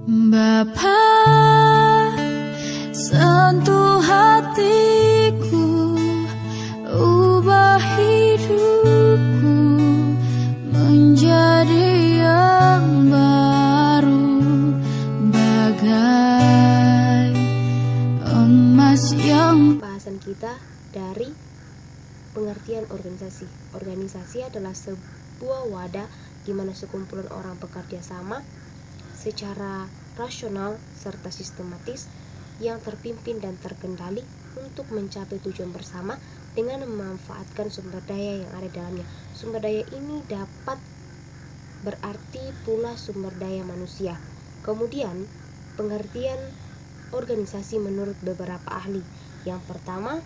Bapa, sentuh hatiku, ubah hidupku menjadi yang baru, bagai emas yang... Bahasan kita dari pengertian organisasi. Organisasi adalah sebuah wadah di mana sekumpulan orang bekerja sama secara rasional serta sistematis yang terpimpin dan terkendali untuk mencapai tujuan bersama dengan memanfaatkan sumber daya yang ada dalamnya. Sumber daya ini dapat berarti pula sumber daya manusia. Kemudian, pengertian organisasi menurut beberapa ahli. Yang pertama,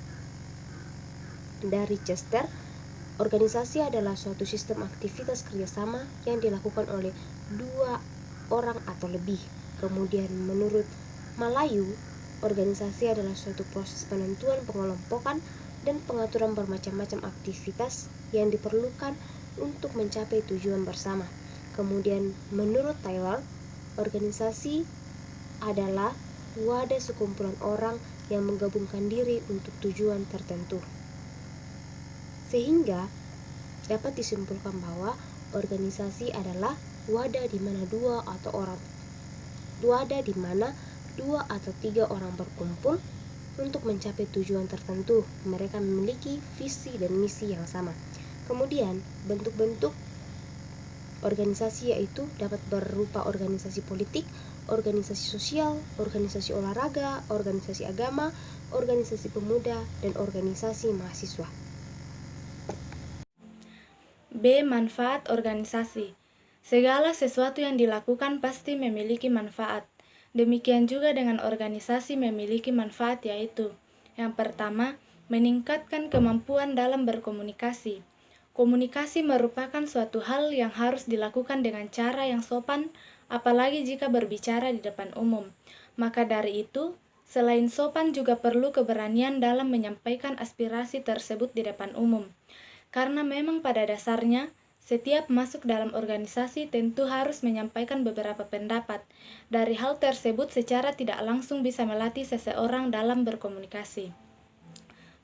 dari Chester, organisasi adalah suatu sistem aktivitas kerjasama yang dilakukan oleh dua orang atau lebih. Kemudian menurut Malayu, organisasi adalah suatu proses penentuan, pengelompokan, dan pengaturan bermacam-macam aktivitas yang diperlukan untuk mencapai tujuan bersama. Kemudian menurut Taylor, organisasi adalah wadah sekumpulan orang yang menggabungkan diri untuk tujuan tertentu. Sehingga dapat disimpulkan bahwa organisasi adalah wadah di mana dua atau tiga orang berkumpul untuk mencapai tujuan tertentu. Mereka memiliki visi dan misi yang sama. Kemudian bentuk-bentuk organisasi yaitu dapat berupa organisasi politik, organisasi sosial, organisasi olahraga, organisasi agama, organisasi pemuda, dan organisasi mahasiswa. B. Manfaat organisasi. Segala sesuatu yang dilakukan pasti memiliki manfaat. Demikian juga dengan organisasi memiliki manfaat, yaitu yang pertama, meningkatkan kemampuan dalam berkomunikasi. Komunikasi merupakan suatu hal yang harus dilakukan dengan cara yang sopan, apalagi jika berbicara di depan umum. Maka dari itu, selain sopan juga perlu keberanian dalam menyampaikan aspirasi tersebut di depan umum. Karena memang pada dasarnya, setiap masuk dalam organisasi tentu harus menyampaikan beberapa pendapat. Dari hal tersebut secara tidak langsung bisa melatih seseorang dalam berkomunikasi.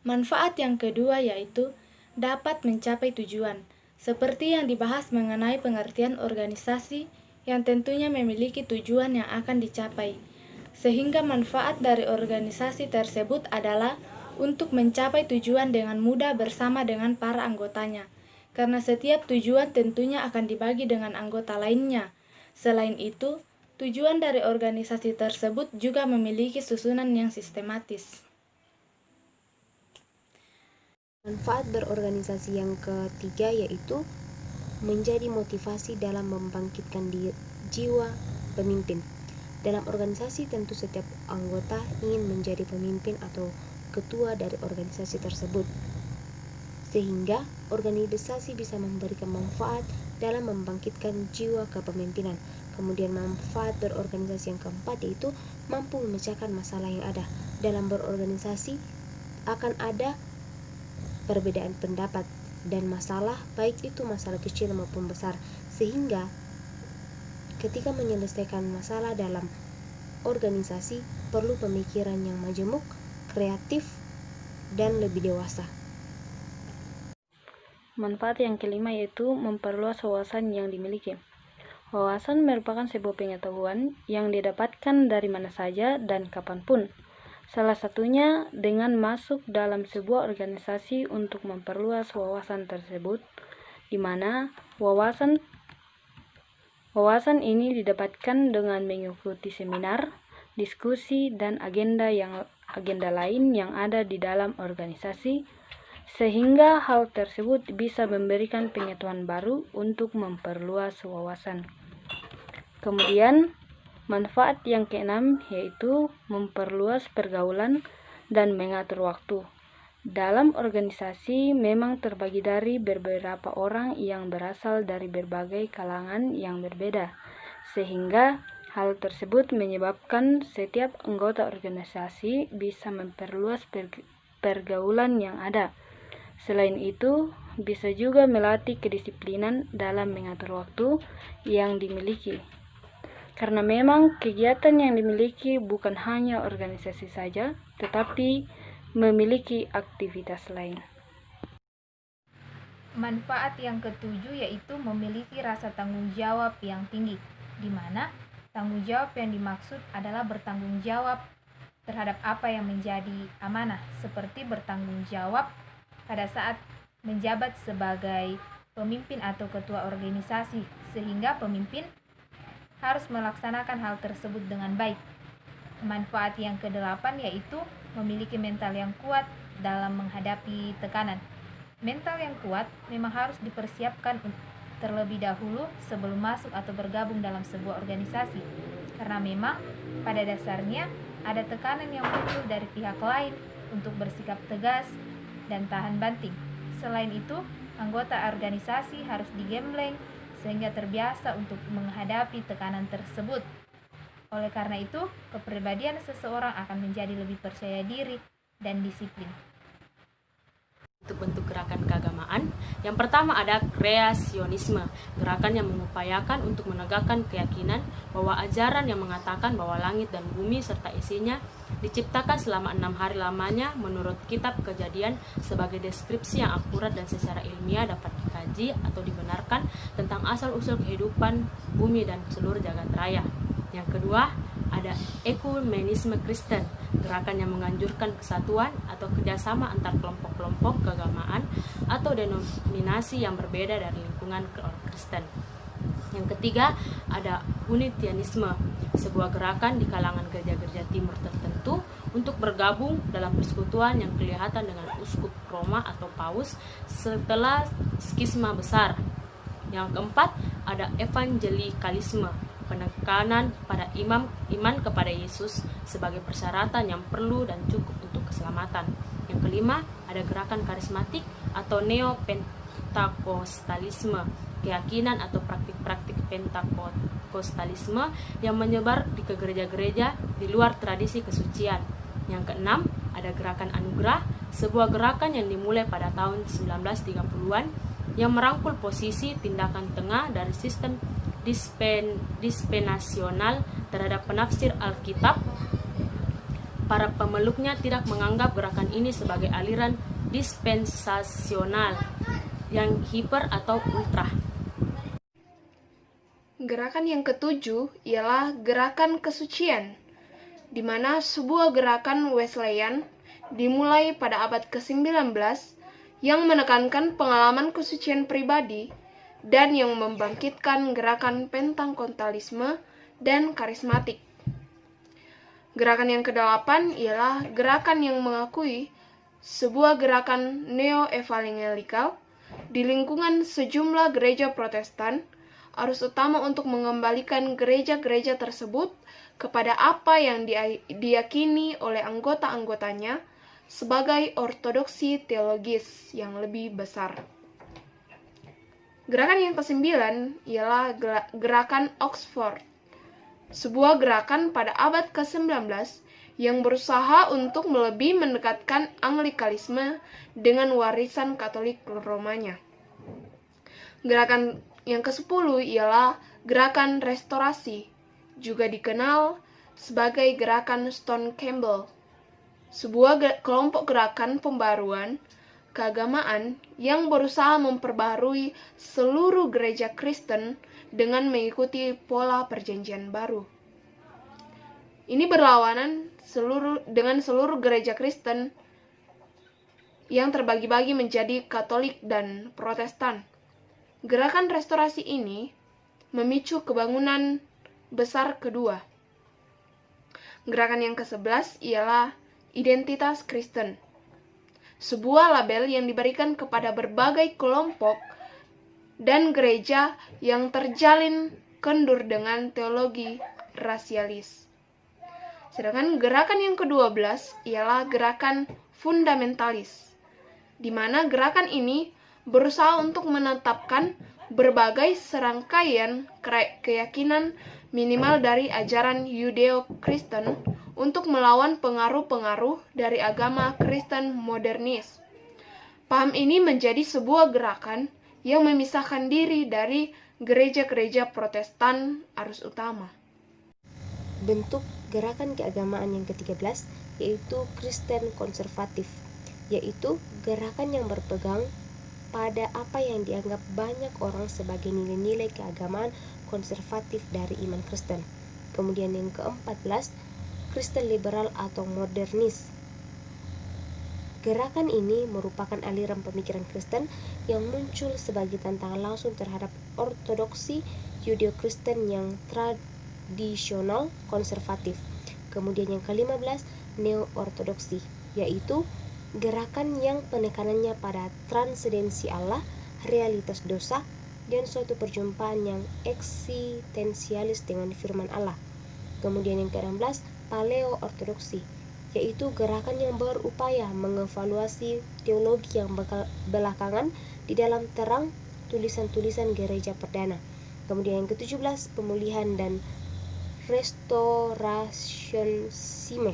Manfaat yang kedua yaitu dapat mencapai tujuan, seperti yang dibahas mengenai pengertian organisasi yang tentunya memiliki tujuan yang akan dicapai. Sehingga manfaat dari organisasi tersebut adalah untuk mencapai tujuan dengan mudah bersama dengan para anggotanya. Karena setiap tujuan tentunya akan dibagi dengan anggota lainnya. Selain itu, tujuan dari organisasi tersebut juga memiliki susunan yang sistematis. Manfaat berorganisasi yang ketiga yaitu menjadi motivasi dalam membangkitkan jiwa pemimpin. Dalam organisasi tentu setiap anggota ingin menjadi pemimpin atau ketua dari organisasi tersebut. Sehingga organisasi bisa memberikan manfaat dalam membangkitkan jiwa kepemimpinan. Kemudian manfaat berorganisasi yang keempat yaitu mampu memecahkan masalah yang ada. Dalam berorganisasi akan ada perbedaan pendapat dan masalah, baik itu masalah kecil maupun besar. Sehingga ketika menyelesaikan masalah dalam organisasi perlu pemikiran yang majemuk, kreatif, dan lebih dewasa. Manfaat yang kelima yaitu memperluas wawasan yang dimiliki. Wawasan merupakan sebuah pengetahuan yang didapatkan dari mana saja dan kapanpun. Salah satunya dengan masuk dalam sebuah organisasi untuk memperluas wawasan tersebut, di mana wawasan ini didapatkan dengan mengikuti seminar, diskusi, dan agenda lain yang ada di dalam organisasi, sehingga hal tersebut bisa memberikan pengetahuan baru untuk memperluas wawasan. Kemudian, manfaat yang keenam yaitu memperluas pergaulan dan mengatur waktu. Dalam organisasi memang terbagi dari beberapa orang yang berasal dari berbagai kalangan yang berbeda, sehingga hal tersebut menyebabkan setiap anggota organisasi bisa memperluas pergaulan yang ada. Selain itu, bisa juga melatih kedisiplinan dalam mengatur waktu yang dimiliki. Karena memang kegiatan yang dimiliki bukan hanya organisasi saja, tetapi memiliki aktivitas lain. Manfaat yang ketujuh yaitu memiliki rasa tanggung jawab yang tinggi, di mana tanggung jawab yang dimaksud adalah bertanggung jawab terhadap apa yang menjadi amanah, seperti bertanggung jawab pada saat menjabat sebagai pemimpin atau ketua organisasi, sehingga pemimpin harus melaksanakan hal tersebut dengan baik. Manfaat yang kedelapan yaitu memiliki mental yang kuat dalam menghadapi tekanan. Mental yang kuat memang harus dipersiapkan terlebih dahulu sebelum masuk atau bergabung dalam sebuah organisasi, karena memang pada dasarnya ada tekanan yang muncul dari pihak lain untuk bersikap tegas dan tahan banting. Selain itu, anggota organisasi harus digembleng sehingga terbiasa untuk menghadapi tekanan tersebut. Oleh karena itu, kepribadian seseorang akan menjadi lebih percaya diri dan disiplin. Bentuk gerakan keagamaan. Yang pertama ada kreasionisme, gerakan yang mengupayakan untuk menegakkan keyakinan bahwa ajaran yang mengatakan bahwa langit dan bumi serta isinya diciptakan selama 6 hari lamanya menurut kitab Kejadian sebagai deskripsi yang akurat dan secara ilmiah dapat dikaji atau dibenarkan tentang asal-usul kehidupan bumi dan seluruh jagat raya. Yang kedua, ada ekumenisme Kristen, gerakan yang menganjurkan kesatuan atau kerjasama antar kelompok-kelompok keagamaan atau denominasi yang berbeda dari lingkungan Kristen. Yang ketiga, ada Unitarianisme, sebuah gerakan di kalangan gereja-gereja timur tertentu untuk bergabung dalam persekutuan yang kelihatan dengan uskup Roma atau Paus setelah skisma besar. Yang keempat, ada evangelikalisme, penekanan pada iman kepada Yesus sebagai persyaratan yang perlu dan cukup untuk keselamatan. Yang kelima, ada gerakan karismatik atau neo-pentakostalisme, keyakinan atau praktik-praktik pentakostalisme yang menyebar di gereja-gereja di luar tradisi kesucian. Yang keenam, ada gerakan anugerah, sebuah gerakan yang dimulai pada tahun 1930-an yang merangkul posisi tindakan tengah dari sistem dispensasional terhadap penafsir Alkitab. Para pemeluknya tidak menganggap gerakan ini sebagai aliran dispensasional yang hiper atau ultra. Gerakan yang ketujuh ialah gerakan kesucian, di mana sebuah gerakan Wesleyan dimulai pada abad ke-19 yang menekankan pengalaman kesucian pribadi dan yang membangkitkan gerakan pentakostalisme dan karismatik. Gerakan yang ke-8 ialah gerakan yang mengakui sebuah gerakan neo-evangelikal di lingkungan sejumlah gereja Protestan, arus utama untuk mengembalikan gereja-gereja tersebut kepada apa yang diyakini oleh anggota-anggotanya sebagai ortodoksi teologis yang lebih besar. Gerakan yang ke-9 ialah gerakan Oxford, sebuah gerakan pada abad ke-19 yang berusaha untuk lebih mendekatkan Anglikalisme dengan warisan Katolik Romanya. Gerakan yang ke-10 ialah gerakan restorasi, juga dikenal sebagai gerakan Stone Campbell, sebuah kelompok gerakan pembaruan keagamaan yang berusaha memperbarui seluruh gereja Kristen dengan mengikuti pola perjanjian baru. Ini berlawanan dengan seluruh gereja Kristen yang terbagi-bagi menjadi Katolik dan Protestan. Gerakan restorasi ini memicu kebangunan besar kedua. Gerakan yang ke-11 ialah identitas Kristen, sebuah label yang diberikan kepada berbagai kelompok dan gereja yang terjalin kendur dengan teologi rasialis. Sedangkan gerakan yang ke-12 ialah gerakan fundamentalis, di mana gerakan ini berusaha untuk menetapkan berbagai serangkaian keyakinan minimal dari ajaran Yudeo-Kristen untuk melawan pengaruh-pengaruh dari agama Kristen modernis. Paham ini menjadi sebuah gerakan yang memisahkan diri dari gereja-gereja Protestan arus utama. bentuk gerakan keagamaan yang ke-13 yaitu Kristen konservatif, yaitu gerakan yang berpegang pada apa yang dianggap banyak orang sebagai nilai-nilai keagamaan konservatif dari iman Kristen. Kemudian yang ke-14, Kristen liberal atau modernis. Gerakan ini merupakan aliran pemikiran Kristen yang muncul sebagai tantangan langsung terhadap ortodoksi Yudeo-Kristen yang tradisional konservatif. Kemudian yang ke-15, neo-ortodoksi, yaitu gerakan yang penekanannya pada transendensi Allah, realitas dosa, dan suatu perjumpaan yang eksistensialis dengan firman Allah. Kemudian yang ke-16, paleo-ortodoksi, yaitu gerakan yang berupaya mengevaluasi teologi yang belakangan di dalam terang tulisan-tulisan gereja perdana. Kemudian yang ke-17, pemulihan dan restorationisme,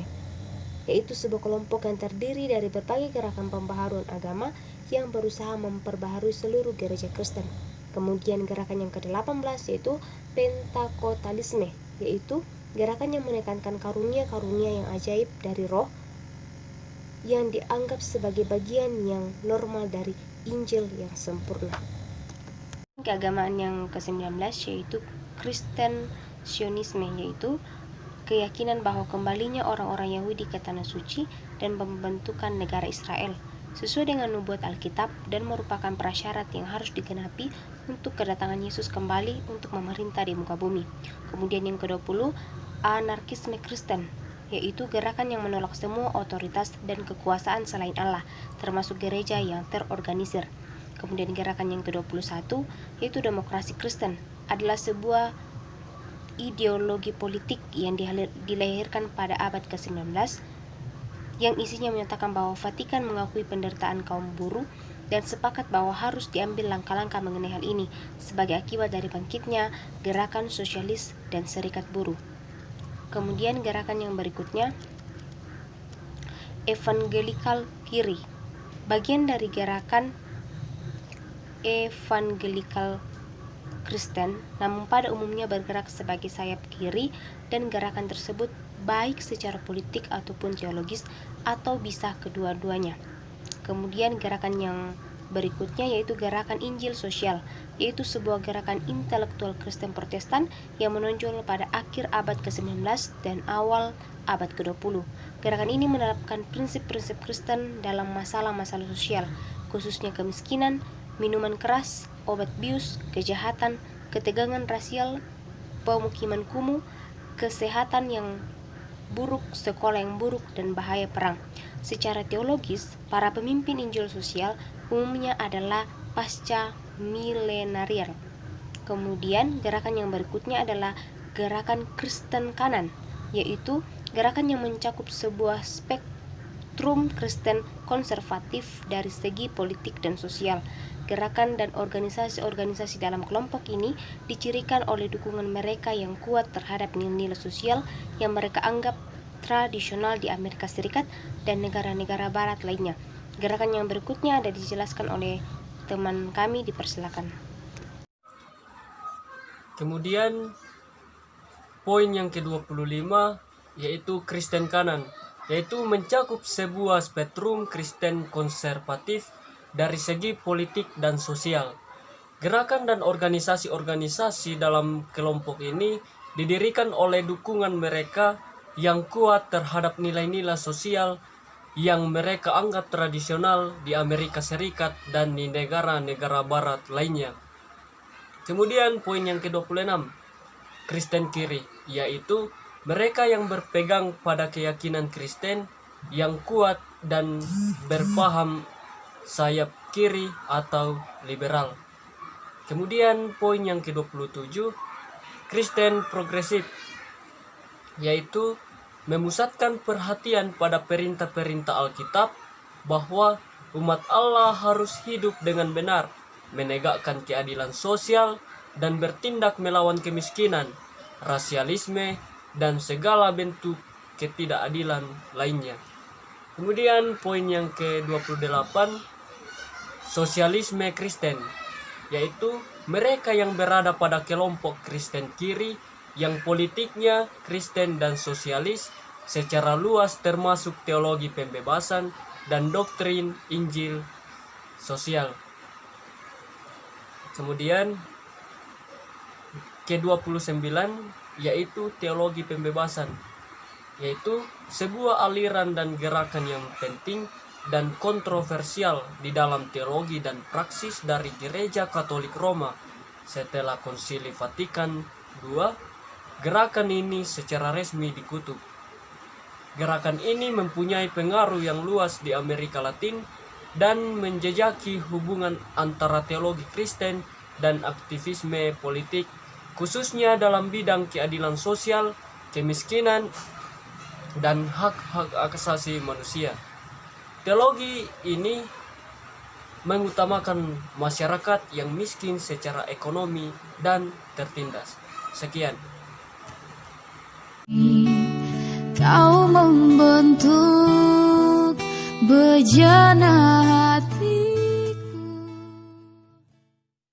yaitu sebuah kelompok yang terdiri dari berbagai gerakan pembaharuan agama yang berusaha memperbaharui seluruh gereja Kristen. Kemudian gerakan yang ke-18 yaitu pentakotalisme, yaitu gerakan yang menekankan karunia-karunia yang ajaib dari Roh yang dianggap sebagai bagian yang normal dari Injil yang sempurna. Keagamaan yang ke-19 yaitu Kristen Sionisme, yaitu keyakinan bahwa kembalinya orang-orang Yahudi ke Tanah Suci dan pembentukan negara Israel sesuai dengan nubuat Alkitab dan merupakan prasyarat yang harus digenapi untuk kedatangan Yesus kembali untuk memerintah di muka bumi. Kemudian yang ke-20, anarkisme Kristen, yaitu gerakan yang menolak semua otoritas dan kekuasaan selain Allah, termasuk gereja yang terorganisir. Kemudian gerakan yang ke-21, yaitu demokrasi Kristen, adalah sebuah ideologi politik yang dilahirkan pada abad ke-19 yang isinya menyatakan bahwa Vatikan mengakui penderitaan kaum buruh dan sepakat bahwa harus diambil langkah-langkah mengenai hal ini sebagai akibat dari bangkitnya gerakan sosialis dan serikat buruh. Kemudian gerakan yang berikutnya, evangelical kiri, bagian dari gerakan evangelical Kristen, namun pada umumnya bergerak sebagai sayap kiri, dan gerakan tersebut baik secara politik ataupun teologis atau bisa kedua-duanya. Kemudian gerakan yang berikutnya yaitu gerakan Injil sosial, yaitu sebuah gerakan intelektual Kristen Protestan yang menonjol pada akhir abad ke-19 dan awal abad ke-20. Gerakan ini menerapkan prinsip-prinsip Kristen dalam masalah-masalah sosial, khususnya kemiskinan, minuman keras, obat bius, kejahatan, ketegangan rasial, pemukiman kumuh, kesehatan yang buruk, sekolah yang buruk, dan bahaya perang. Secara teologis, para pemimpin Injil sosial umumnya adalah pasca milenarian. Kemudian gerakan yang berikutnya adalah gerakan Kristen kanan, yaitu gerakan yang mencakup sebuah spektrum Kristen konservatif dari segi politik dan sosial. Gerakan dan organisasi-organisasi dalam kelompok ini dicirikan oleh dukungan mereka yang kuat terhadap nilai-nilai sosial yang mereka anggap tradisional di Amerika Serikat dan negara-negara barat lainnya. Gerakan yang berikutnya ada dijelaskan oleh teman kami, dipersilakan. Kemudian poin yang ke-25 yaitu Kristen kanan, yaitu mencakup sebuah spektrum Kristen konservatif dari segi politik dan sosial. Gerakan dan organisasi-organisasi dalam kelompok ini didirikan oleh dukungan mereka yang kuat terhadap nilai-nilai sosial yang mereka anggap tradisional di Amerika Serikat dan di negara-negara barat lainnya. Kemudian poin yang ke-26, Kristen kiri, yaitu mereka yang berpegang pada keyakinan Kristen yang kuat dan berpaham sayap kiri atau liberal. Kemudian poin yang ke-27, Kristen progresif, yaitu memusatkan perhatian pada perintah-perintah Alkitab bahwa umat Allah harus hidup dengan benar, menegakkan keadilan sosial, dan bertindak melawan kemiskinan, rasialisme, dan segala bentuk ketidakadilan lainnya. Kemudian poin yang ke-28, sosialisme Kristen, yaitu mereka yang berada pada kelompok Kristen kiri yang politiknya Kristen dan sosialis secara luas termasuk teologi pembebasan dan doktrin Injil sosial. Kemudian ke-29 yaitu teologi pembebasan, yaitu sebuah aliran dan gerakan yang penting dan kontroversial di dalam teologi dan praksis dari Gereja Katolik Roma setelah Konsili Vatikan II. Gerakan ini secara resmi dikutuk. Gerakan ini mempunyai pengaruh yang luas di Amerika Latin dan menjejaki hubungan antara teologi Kristen dan aktivisme politik, khususnya dalam bidang keadilan sosial, kemiskinan, dan hak-hak asasi manusia. Teologi ini mengutamakan masyarakat yang miskin secara ekonomi dan tertindas. Sekian. Kau membentuk bejana hati.